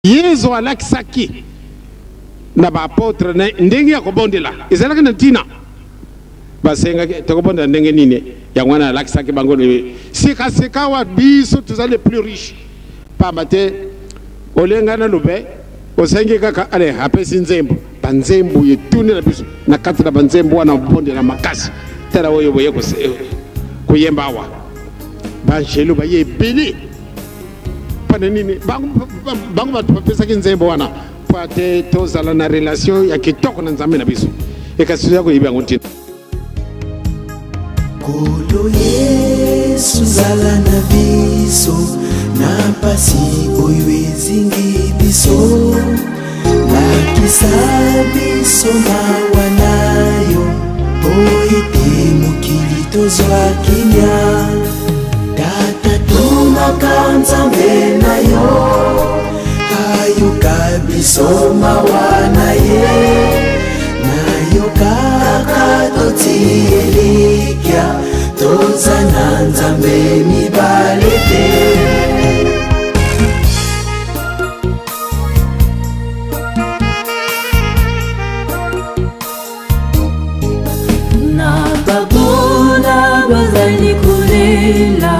yezo alakisaki na ba apotre na ndenge ya kobondela ezalaka na tina basenga tokobonda ndenge nini ya mwana alakisaki bango sika wa biso tuzale plus riche pamba te olenga na lube osengi kaka ale apesi nzembo banzembo yetune na biso na kati na banzembo wana bondela makasi tera oyo boye kuyemba wa banjelu baye bili pana nini bango batupesa kinzembo wana pate tozala na relation ya kitoko na nzambe na biso ekasi yako yibi yango Kolo Yesu zala na biso na pasi oyo ezingi biso lakisa biso mawa nayo oite mokili tozwa kimia tata tumaka nzambe na yo ayoka biso mawa na ye nayoka kaka totielikia tozana nzambe mibale te na babona bazali kolela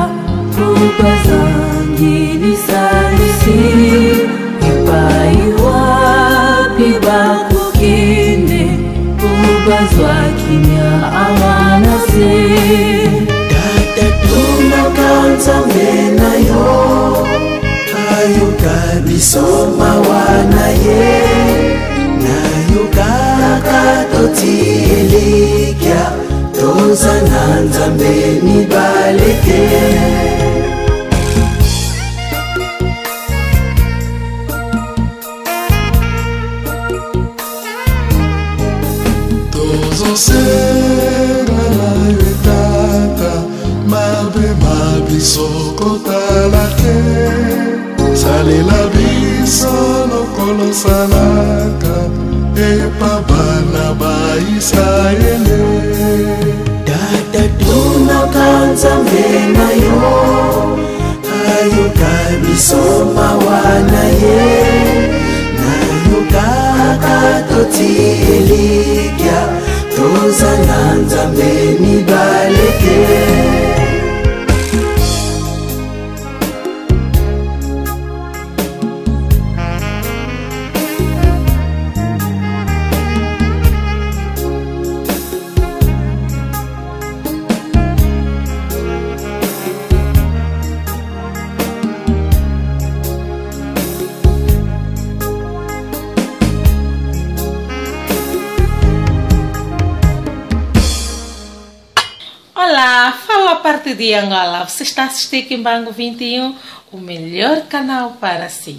po bazangilisalisi epai wapi bakokende po bazwa kimia awana se tata tumaka nzambe na yo ayoka biso mawa na ye nayoka kaka totielikia tozana nzambe mibale te Tozosenga na yo tata mabe mabiso kotala te salela biso lokolo salaka epa bana ba Israele tata tunaka nzambe na yo ayoka biso mawa na ye nayoka kaka totielikia tozana nzambe mibale te Olá, fala a partir de Angola. Você está assistindo Kimbangu 21, o melhor canal para si.